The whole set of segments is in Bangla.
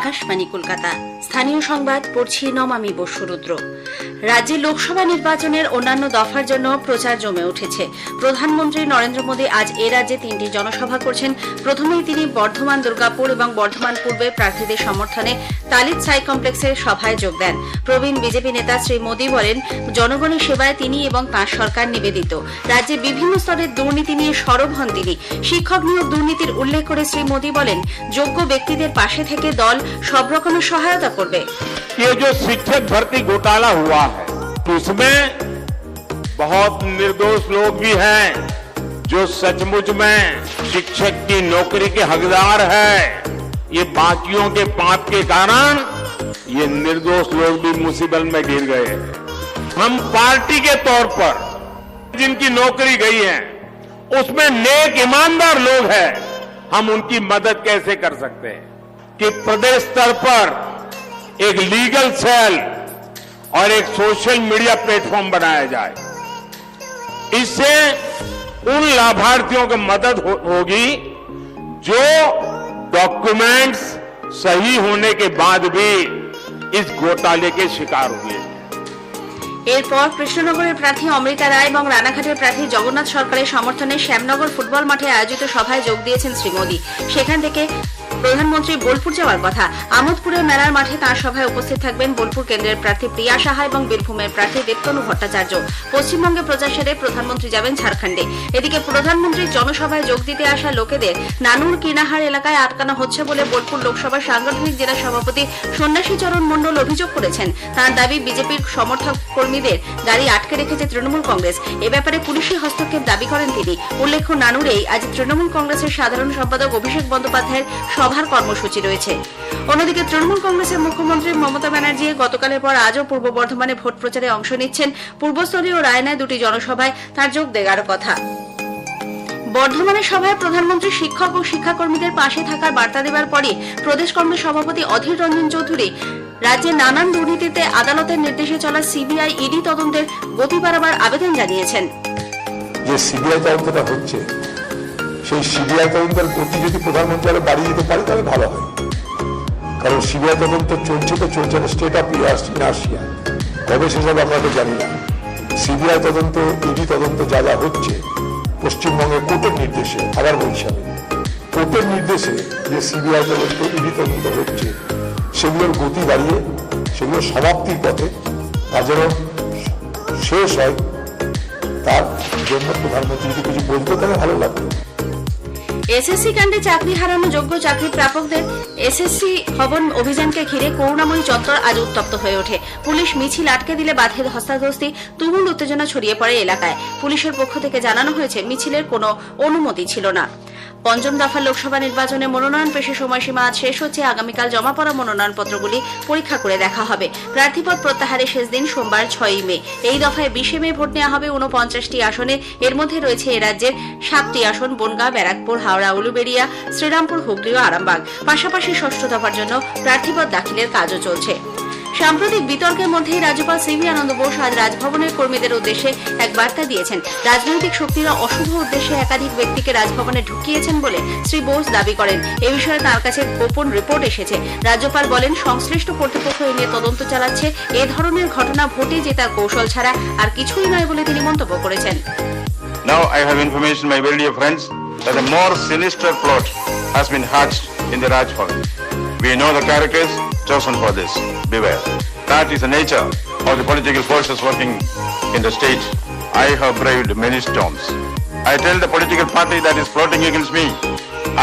আকাশবাণী কলকাতা। স্থানীয় সংবাদ পড়ছি নমামি বসুরুদ্র। রাজ্যে লোকসভা নির্বাচনের অন্যান্য দফার জন্য প্রচার জমে উঠেছে। প্রধানমন্ত্রী নরেন্দ্র মোদী আজ এ রাজ্যে 3টি জনসভা করছেন। প্রথমেই তিনি বর্ধমান, দুর্গাপুর এবং বর্ধমান পূর্বে প্রার্থীদের সমর্থনে তালিত সাই কমপ্লেক্সের সভায় যোগ দেন। প্রবীণ বিজেপি নেতা শ্রী মোদী বলেন, জনগণের সেবায় তিনি এবং তাঁর সরকার নিবেদিত। রাজ্যে বিভিন্ন স্তরের দুর্নীতি নিয়ে সরব হন তিনি। শিক্ষক নিয়োগ দুর্নীতির উল্লেখ করে শ্রী মোদী বলেন, যোগ্য ব্যক্তিদের পাশে থেকে দল সব রকমের সহায়তা করবে। ये जो शिक्षक भर्ती घोटाला हुआ है उसमें बहुत निर्दोष लोग भी हैं जो सचमुच में शिक्षक की नौकरी के हकदार है। ये बाकियों के पाप के कारण ये निर्दोष लोग भी मुसीबत में गिर गए हैं। हम पार्टी के तौर पर जिनकी नौकरी गई है उसमें नेक ईमानदार लोग हैं, हम उनकी मदद कैसे कर सकते हैं कि प्रदेश स्तर पर एक लीगल सेल और एक सोशल मीडिया प्लेटफॉर्म बनाया जाए। इससे उन लाभार्थियों को मदद होगी जो डॉक्यूमेंट्स सही होने के बाद भी इस घोटाले के शिकार हुए। এরপর কৃষ্ণনগরের প্রার্থী অমৃতা রায় এবং রানাঘাটের প্রার্থী জগন্নাথ সরকারের সমর্থনে শ্যামনগর ফুটবল মাঠে আয়োজিত সভায় যোগ দিয়েছেন শ্রী মোদী। সেখান থেকে প্রধানমন্ত্রী বোলপুর যাওয়ার কথা। আমোদপুরের মেলার মাঠে তাঁর সভায় উপস্থিত থাকবেন বোলপুর কেন্দ্রের প্রার্থী প্রিয়া সাহা এবং বীরভূমের প্রার্থী দেবতনু ভট্টাচার্য। পশ্চিমবঙ্গে প্রচার সেরে প্রধানমন্ত্রী যাবেন ঝাড়খণ্ডে। এদিকে প্রধানমন্ত্রীর জনসভায় যোগ দিতে আসা লোকেদের নানুর কিনাহার এলাকায় আটকানো হচ্ছে বলে বোলপুর লোকসভার সাংগঠনিক জেলা সভাপতি সন্ন্যাসী চরণ মণ্ডল অভিযোগ করেছেন। তাঁর দাবি, বিজেপির সমর্থক কর্মীদের গাড়ি আটকে রেখেছে তৃণমূল কংগ্রেস। এ ব্যাপারে পুলিশি হস্তক্ষেপ দাবি করেন তিনি। উল্লেখ্য, নানুরেই আজ তৃণমূল কংগ্রেসের সাধারণ সম্পাদক অভিষেক বন্দ্যোপাধ্যায়ের সভার কর্মসূচি রয়েছে। অন্যদিকে তৃণমূল কংগ্রেসের মুখ্যমন্ত্রী মমতা ব্যানার্জি গতকালের পর আজও পূর্ব বর্ধমানে ভোট প্রচারে অংশ নিচ্ছেন। পূর্বস্থলী ও রায়নায় 2টি জনসভায় তাঁর যোগ দেওয়ার কথা। বর্ধমানের সভায় প্রধানমন্ত্রী শিক্ষক ও শিক্ষাকর্মীদের পাশে থাকার বার্তা দেওয়ার পরই প্রদেশ কংগ্রেস সভাপতি অধীর রঞ্জন চৌধুরী রাজ্যে নানান দুর্নীতিতে আদালতের নির্দেশে চলা সিবিআই ইডি তদন্তের গতি বাড়াবার আবেদন জানিয়েছেন। যে সিবিআই তদন্তটা হচ্ছে, সেই সিবিআই তদন্তের গতি যদি প্রধানমন্ত্রী আরো বাড়িয়ে দিতে পারে তাহলে ভালো হয়। কারণ সিবিআই তদন্ত চলছে তো চলছে না, স্টেট অফ ইনার্শিয়া কবে শেষ হবে আমরা তো জানি না। সিবিআই তদন্ত, ইডি তদন্ত যা যা হচ্ছে পশ্চিমবঙ্গের কোর্টের নির্দেশে, আবার বলছি আমি, কোর্টের নির্দেশে যে সিবিআই তদন্ত, ইডি তদন্ত হচ্ছে সেগুলোর গতি বাড়িয়ে সেগুলো সমাপ্তির পথে তা যেন শেষ হয়, তার জন্য প্রধানমন্ত্রী যদি কিছু বলতে তাহলে ভালো লাগবে। এসএসসি কাণ্ডে চাকরি হারানো যোগ্য চাকরি প্রাপকদের এসএসসি ভবন অভিযানকে ঘিরে করুণাময়ী চত্বর আজ উত্তপ্ত হয়ে ওঠে। পুলিশ মিছিল আটকে দিলে বাধে ধস্তাধস্তি, তুমুল উত্তেজনা ছড়িয়ে পড়ে এলাকায়। পুলিশের পক্ষ থেকে জানানো হয়েছে, মিছিলের কোনো অনুমতি ছিল না। পঞ্চম দফা লোকসভা নির্বাচনে মনোনয়ন পেশের সময়সীমা আজ শেষ হচ্ছে। আগামীকাল জমা পড়া মনোনয়নপত্রগুলি পরীক্ষা করে দেখা হবে। প্রার্থীপদ প্রত্যাহারের শেষ দিন সোমবার 6ই মে। এই দফায় 20 মে ভোট নেওয়া হবে 49টি আসনে। এর মধ্যে রয়েছে এ রাজ্যের 7টি আসন, বনগাঁ, ব্যারাকপুর, হাওড়া, উলুবেড়িয়া, শ্রীরামপুর, হুগলি ও আরামবাগ। পাশাপাশি ষষ্ঠ দফার জন্য প্রার্থীপদ দাখিলের কাজও চলছে। সাম্প্রতিক বিতর্কের মধ্যেই রাজ্যপাল সিভি আনন্দ বোস আজ রাজভবনের কর্মীদের উদ্দেশ্যে এক বার্তা দিয়েছেন। রাজনৈতিক শক্তিরা অশুভ উদ্দেশ্যে একাধিক ব্যক্তিকে রাজভবনে ঢুকিয়েছেন বলে শ্রী বোস দাবি করেন। এ বিষয়ে তাঁর কাছে গোপন রিপোর্ট এসেছে। রাজ্যপাল বলেন, সংশ্লিষ্ট কর্তৃপক্ষ এ নিয়ে তদন্ত চালাচ্ছে। এ ধরনের ঘটনা ভোটে জেতার কৌশল ছাড়া আর কিছুই নয় বলে তিনি মন্তব্য করেছেন। Now I have information, my very dear friends, that a more sinister plot has been hatched in the Raj Bhavan. We know the characters chosen for this. Beware. That is the nature of the political forces working in the state. I have braved many storms. I tell the political party that is plotting against me,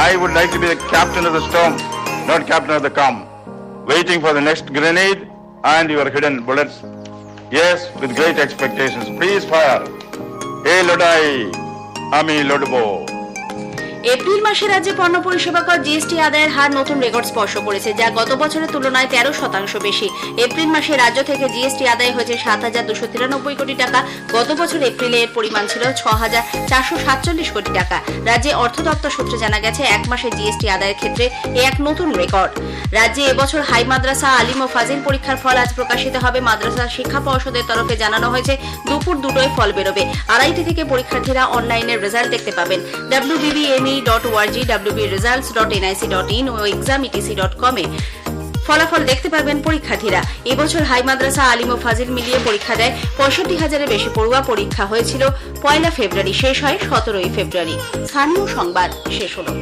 I would like to be the captain of the storm, not captain of the calm, waiting for the next grenade and your hidden bullets. Yes, with great expectations. Please fire. Hey Lodai, Ami Lodbo. April মাসে রাজ্যে পণ্য পরিষেবা কর জিএসটি আদায়ের হার নতুন রেকর্ড স্পর্শ করেছে, যা গত বছরের তুলনায় 13% বেশি। এপ্রিল মাসে রাজ্য থেকে জিএসটি আদায় হয়েছে 7,293 কোটি টাকা। গত বছর এপ্রিলে এর পরিমাণ ছিল 6,447 কোটি টাকা। রাজ্যে অর্থ দপ্তর সূত্রে জানা গেছে, এক মাসে জিএসটি আদায়ের ক্ষেত্রে এ এক নতুন রেকর্ড। রাজ্যে এবছর হাই মাদ্রাসা, আলিম ও ফাজিল পরীক্ষার ফল আজ প্রকাশিত হবে। মাদ্রাসা শিক্ষা পর্ষদের তরফে জানানো হয়েছে, দুপুর 2টোয় ফল বেরোবে। 2:30 থেকে পরীক্ষার্থীরা অনলাইনে রেজাল্ট দেখতে পাবেন। wbbme.org, wbresults.nic.in ও exam.etc.com এ ফলাফল দেখতে পারবেন পরীক্ষার্থীরা। এবছর হাই মাদ্রাসা, আলিম ও ফাজিল মিলিয়ে পরীক্ষা দেয় 65,000-এর বেশি পড়ুয়া। পরীক্ষা হয়েছিল 1 ফেব্রুয়ারি, শেষ হয় 17 ফেব্রুয়ারি। স্থানীয় সংবাদ শেষ হলো।